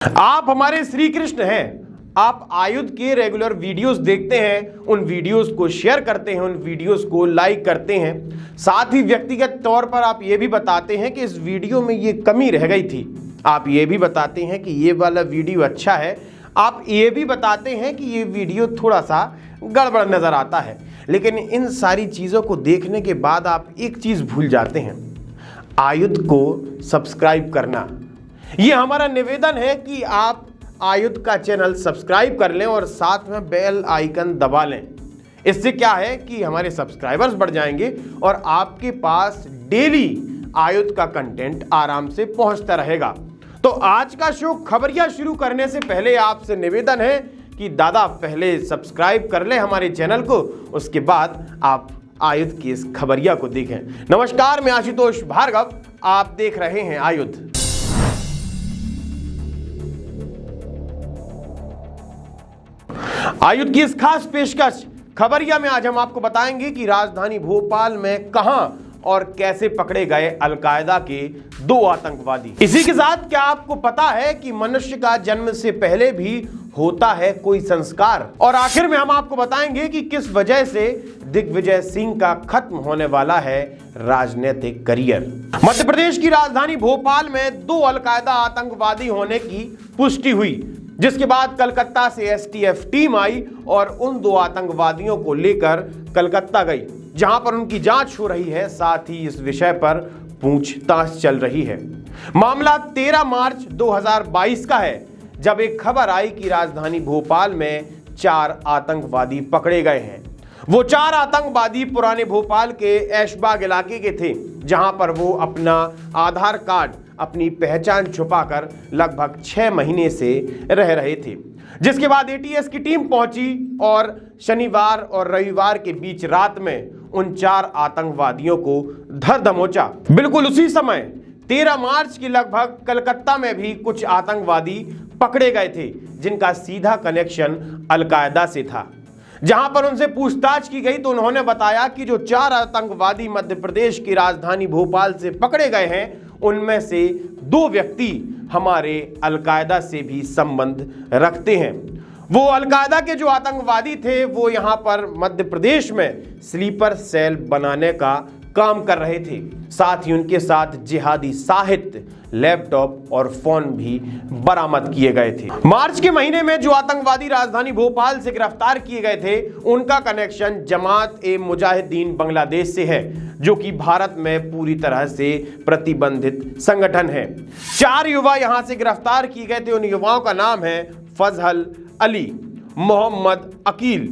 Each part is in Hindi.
आप हमारे श्री कृष्ण हैं। आप आयुध के रेगुलर वीडियोस देखते हैं, उन वीडियोस को शेयर करते हैं, उन वीडियोस को लाइक करते हैं। साथ ही व्यक्तिगत तौर पर आप ये भी बताते हैं कि इस वीडियो में ये कमी रह गई थी। आप ये भी बताते हैं कि ये वाला वीडियो अच्छा है। आप ये भी बताते हैं कि ये वीडियो थोड़ा सा गड़बड़ नजर आता है। लेकिन इन सारी चीज़ों को देखने के बाद आप एक चीज़ भूल जाते हैं, आयुध को सब्सक्राइब करना। ये हमारा निवेदन है कि आप आयुध का चैनल सब्सक्राइब कर लें और साथ में बेल आइकन दबा लें। इससे क्या है कि हमारे सब्सक्राइबर्स बढ़ जाएंगे और आपके पास डेली आयुध का कंटेंट आराम से पहुंचता रहेगा। तो आज का शो खबरिया शुरू करने से पहले आपसे निवेदन है कि दादा पहले सब्सक्राइब कर ले हमारे चैनल को, उसके बाद आप आयुध की इस खबरिया को देखें। नमस्कार, मैं आशुतोष भार्गव, आप देख रहे हैं आयुध। आयुध की इस खास पेशकश खबरिया में आज हम आपको बताएंगे कि राजधानी भोपाल में कहां और कैसे पकड़े गए अलकायदा के 2 आतंकवादी। इसी के साथ क्या आपको पता है कि मनुष्य का जन्म से पहले भी होता है कोई संस्कार। और आखिर में हम आपको बताएंगे कि किस वजह से दिग्विजय सिंह का खत्म होने वाला है राजनीतिक करियर। मध्य प्रदेश की राजधानी भोपाल में 2 अलकायदा आतंकवादी होने की पुष्टि हुई, जिसके बाद कलकत्ता से एसटीएफ टीम आई और उन 2 आतंकवादियों को लेकर कलकत्ता गई, जहां पर उनकी जांच हो रही है। साथ ही इस विषय पर पूछताछ चल रही है। मामला 13 मार्च 2022 का है, जब एक खबर आई कि राजधानी भोपाल में 4 आतंकवादी पकड़े गए हैं। वो 4 आतंकवादी पुराने भोपाल के ऐशबाग इलाके के थे, जहां पर वो अपना आधार कार्ड, अपनी पहचान छुपाकर लगभग 6 महीने से रह रहे थे। जिसके बाद एटीएस की टीम पहुंची और शनिवार और रविवार के बीच रात में उन 4 आतंकवादियों को धर दबोचा। बिल्कुल उसी समय 13 मार्च के लगभग कलकत्ता में भी कुछ आतंकवादी पकड़े गए थे, जिनका सीधा कनेक्शन अलकायदा से था। जहां पर उनसे पूछताछ की गई तो उन्होंने बताया कि जो 4 आतंकवादी मध्य प्रदेश की राजधानी भोपाल से पकड़े गए हैं, उनमें से 2 व्यक्ति हमारे अलकायदा से भी संबंध रखते हैं। वो अलकायदा के जो आतंकवादी थे वो यहाँ पर मध्य प्रदेश में स्लीपर सेल बनाने का काम कर रहे थे। साथ ही उनके साथ जिहादी साहित्य, लैपटॉप और फोन भी बरामद किए गए थे। मार्च के महीने में जो आतंकवादी राजधानी भोपाल से गिरफ्तार किए गए थे, उनका कनेक्शन जमात-ए-मुजाहिदीन बांग्लादेश से है, जो कि भारत में पूरी तरह से प्रतिबंधित संगठन है। 4 युवा यहां से गिरफ्तार किए गए थे। उन युवाओं का नाम है फजल अली, मोहम्मद अकील,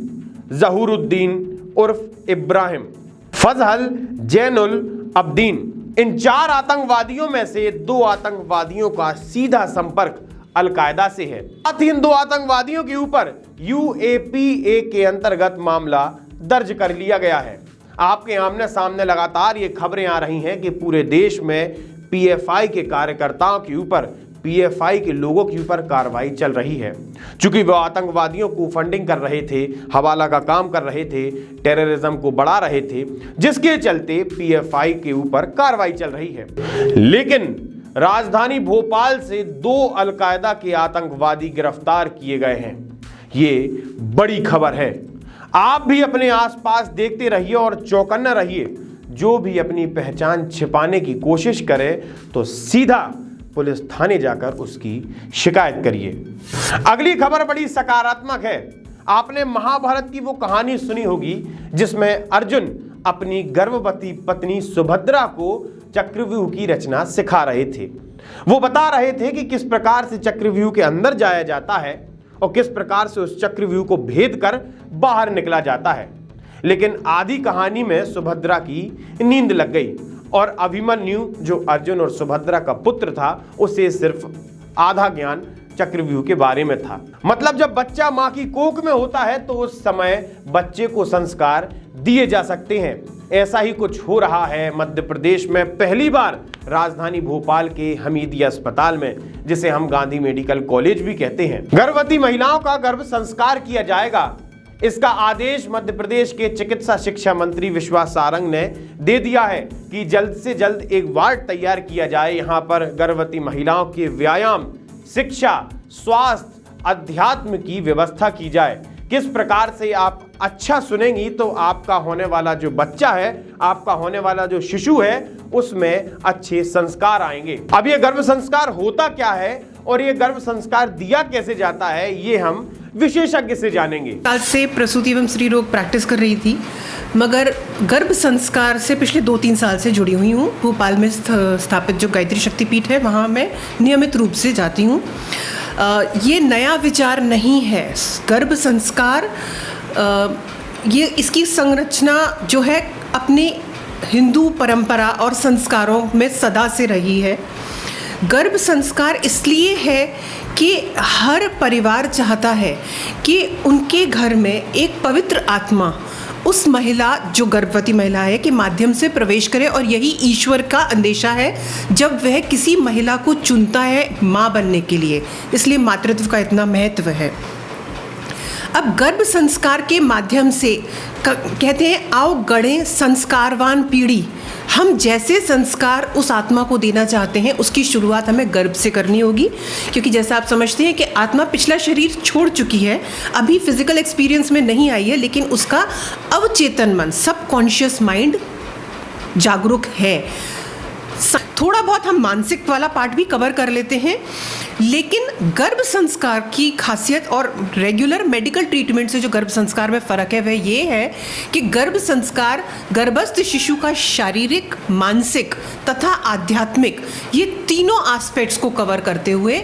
जहूरुद्दीन उर्फ इब्राहिम, फजल जैनुल अब्दीन। इन 4 आतंकवादियों में से 2 आतंकवादियों का सीधा संपर्क अलकायदा से है। साथ ही इन 2 आतंकवादियों के ऊपर यूएपीए के अंतर्गत मामला दर्ज कर लिया गया है। आपके आमने सामने लगातार ये खबरें आ रही हैं कि पूरे देश में पीएफआई के कार्यकर्ताओं के ऊपर, पीएफआई के लोगों के ऊपर कार्रवाई चल रही है। चूंकि वो आतंकवादियों को फंडिंग कर रहे थे, हवाला का काम कर रहे थे, टेररिज्म को बढ़ा रहे थे, जिसके चलते पीएफआई के ऊपर कार्रवाई चल रही है। लेकिन राजधानी भोपाल से 2 अलकायदा के आतंकवादी गिरफ्तार किए गए हैं। ये बड़ी खबर है। आप भी अपने आसपास देखते रहिए और चौकन्ना रहिए। जो भी अपनी पहचान छिपाने की कोशिश करे तो सीधा पुलिस थाने जाकर उसकी शिकायत करिए। अगली खबर बड़ी सकारात्मक है। आपने महाभारत की वो कहानी सुनी होगी जिसमें अर्जुन अपनी गर्भवती पत्नी सुभद्रा को चक्रव्यूह की रचना सिखा रहे थे। वो बता रहे थे कि किस प्रकार से चक्रव्यूह के अंदर जाया जाता है और किस प्रकार से उस चक्रव्यूह को भेद कर बाहर निकला जाता है। लेकिन आधी कहानी में सुभद्रा की नींद लग गई और अभिमन्यु, जो अर्जुन और सुभद्रा का पुत्र था, उसे सिर्फ आधा ज्ञान चक्रव्यूह के बारे में था। मतलब जब बच्चा मां की कोख में होता है तो उस समय बच्चे को संस्कार दिए जा सकते हैं। ऐसा ही कुछ हो रहा है मध्य प्रदेश में पहली बार राजधानी भोपाल के हमीदिया अस्पताल में, जिसे हम गांधी मेडिकल कॉलेज भी कहते हैं। गर्भवती महिलाओं का गर्भ संस्कार किया जाएगा। इसका आदेश मध्य प्रदेश के चिकित्सा शिक्षा मंत्री विश्वास सारंग ने दे दिया है कि जल्द से जल्द एक वार्ड तैयार किया जाए। यहाँ पर गर्भवती महिलाओं के व्यायाम, शिक्षा, स्वास्थ्य, अध्यात्म की व्यवस्था की जाए। किस प्रकार से आप अच्छा सुनेंगी तो आपका होने वाला जो बच्चा है, आपका होने वाला जो शिशु है, उसमें अच्छे संस्कार आएंगे। अब ये गर्भ संस्कार होता क्या है और ये गर्भ संस्कार दिया कैसे जाता है, ये हम विशेषज्ञ से जानेंगे। साल से प्रसूति एवं स्त्री रोग प्रैक्टिस कर रही थी, मगर गर्भ संस्कार से पिछले 2-3 साल से जुड़ी हुई हूँ। भोपाल में स्थापित जो गायत्री शक्तिपीठ है, वहाँ मैं नियमित रूप से जाती हूँ। ये नया विचार नहीं है। गर्भ संस्कार ये इसकी संरचना जो है अपनी हिंदू परंपरा और संस्कारों में सदा से रही है। गर्भ संस्कार इसलिए है कि हर परिवार चाहता है कि उनके घर में एक पवित्र आत्मा उस महिला, जो गर्भवती महिला है, के माध्यम से प्रवेश करे, और यही ईश्वर का अंदेशा है जब वह किसी महिला को चुनता है माँ बनने के लिए। इसलिए मातृत्व का इतना महत्व है। अब गर्भ संस्कार के माध्यम से कहते हैं, आओ गढ़ें संस्कारवान पीढ़ी। हम जैसे संस्कार उस आत्मा को देना चाहते हैं, उसकी शुरुआत हमें गर्भ से करनी होगी, क्योंकि जैसा आप समझते हैं कि आत्मा पिछला शरीर छोड़ चुकी है, अभी फिजिकल एक्सपीरियंस में नहीं आई है, लेकिन उसका अवचेतन मन, सबकॉन्शियस माइंड जागरूक है। थोड़ा बहुत हम मानसिक वाला पार्ट भी कवर कर लेते हैं, लेकिन गर्भ संस्कार की खासियत और रेगुलर मेडिकल ट्रीटमेंट से जो गर्भ संस्कार में फ़र्क है वह ये है कि गर्भ संस्कार गर्भस्थ शिशु का शारीरिक, मानसिक तथा आध्यात्मिक, ये तीनों एस्पेक्ट्स को कवर करते हुए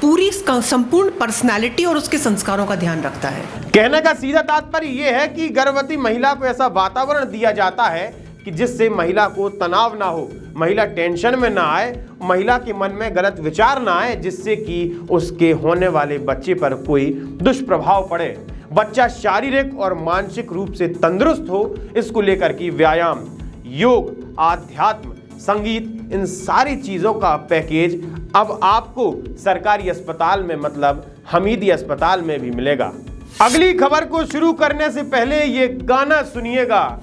पूरी संपूर्ण पर्सनालिटी और उसके संस्कारों का ध्यान रखता है। कहने का सीधा तात्पर्य यह है कि गर्भवती महिला को ऐसा वातावरण दिया जाता है कि जिससे महिला को तनाव ना हो, महिला टेंशन में ना आए, महिला के मन में गलत विचार ना आए, जिससे कि उसके होने वाले बच्चे पर कोई दुष्प्रभाव पड़े। बच्चा शारीरिक और मानसिक रूप से तंदुरुस्त हो, इसको लेकर की व्यायाम, योग, आध्यात्म, संगीत, इन सारी चीज़ों का पैकेज अब आपको सरकारी अस्पताल में, मतलब हमीदी अस्पताल में भी मिलेगा। अगली खबर को शुरू करने से पहले ये गाना सुनिएगा।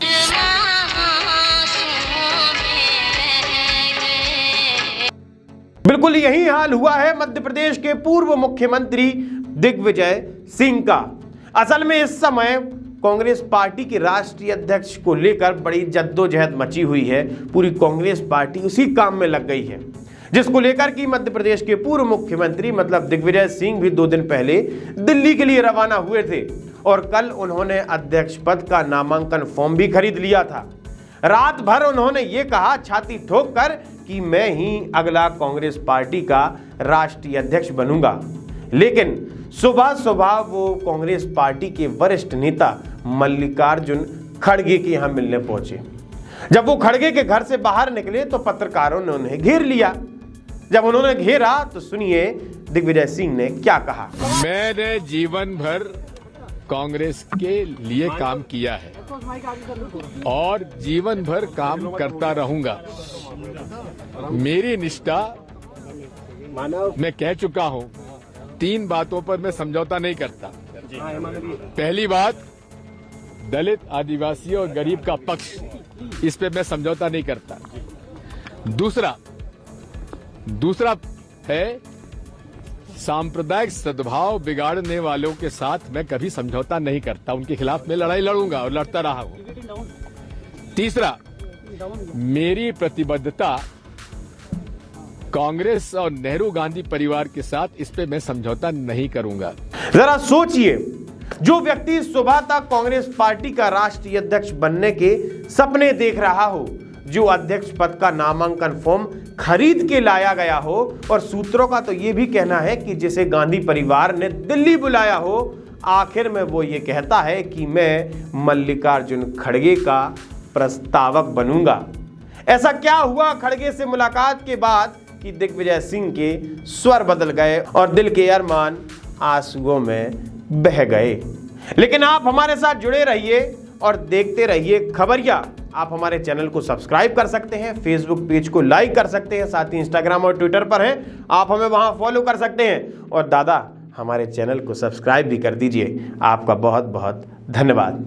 बिल्कुल यही हाल हुआ है मध्य प्रदेश के पूर्व मुख्यमंत्री दिग्विजय सिंह का। असल में इस समय कांग्रेस पार्टी के राष्ट्रीय अध्यक्ष को लेकर बड़ी जद्दोजहद मची हुई है। पूरी कांग्रेस पार्टी उसी काम में लग गई है, जिसको लेकर कि मध्य प्रदेश के पूर्व मुख्यमंत्री मतलब दिग्विजय सिंह भी 2 दिन पहले दिल्ली के लिए रवाना हुए थे और कल उन्होंने अध्यक्ष पद का नामांकन फॉर्म भी खरीद लिया था। रात भर उन्होंने ये कहा छाती ठोक कर कि मैं ही अगला कांग्रेस पार्टी का राष्ट्रीय अध्यक्ष बनूंगा। लेकिन सुबह सुबह वो कांग्रेस पार्टी के वरिष्ठ नेता मल्लिकार्जुन खड़गे के यहाँ मिलने पहुंचे। जब वो खड़गे के घर से बाहर निकले तो पत्रकारों ने उन्हें घेर लिया। जब उन्होंने घेरा तो सुनिए दिग्विजय सिंह ने क्या कहा। मैंने जीवन भर कांग्रेस के लिए काम किया है और जीवन भर काम करता रहूंगा। मेरी निष्ठा, मैं कह चुका हूं, 3 बातों पर मैं समझौता नहीं करता। पहली बात, दलित, आदिवासी और गरीब का पक्ष, इस पे मैं समझौता नहीं करता। दूसरा है सांप्रदायिक सद्भाव बिगाड़ने वालों के साथ मैं कभी समझौता नहीं करता, उनके खिलाफ मैं लड़ाई लड़ूंगा और लड़ता रहा हूं। तीसरा, मेरी प्रतिबद्धता कांग्रेस और नेहरू गांधी परिवार के साथ, इस पे मैं समझौता नहीं करूंगा। जरा सोचिए, जो व्यक्ति सुबह तक कांग्रेस पार्टी का राष्ट्रीय अध्यक्ष बनने के सपने देख रहा हो, जो अध्यक्ष पद का नामांकन फॉर्म खरीद के लाया गया हो, और सूत्रों का तो यह भी कहना है कि जिसे गांधी परिवार ने दिल्ली बुलाया हो, आखिर में वो ये कहता है कि मैं मल्लिकार्जुन खड़गे का प्रस्तावक बनूंगा। ऐसा क्या हुआ खड़गे से मुलाकात के बाद कि दिग्विजय सिंह के स्वर बदल गए और दिल के अरमान आंसुओं में बह गए। लेकिन आप हमारे साथ जुड़े रहिए और देखते रहिए खबरिया। आप हमारे चैनल को सब्सक्राइब कर सकते हैं, फेसबुक पेज को लाइक कर सकते हैं, साथ ही इंस्टाग्राम और ट्विटर पर हैं, आप हमें वहां फॉलो कर सकते हैं। और दादा, हमारे चैनल को सब्सक्राइब भी कर दीजिए। आपका बहुत बहुत धन्यवाद।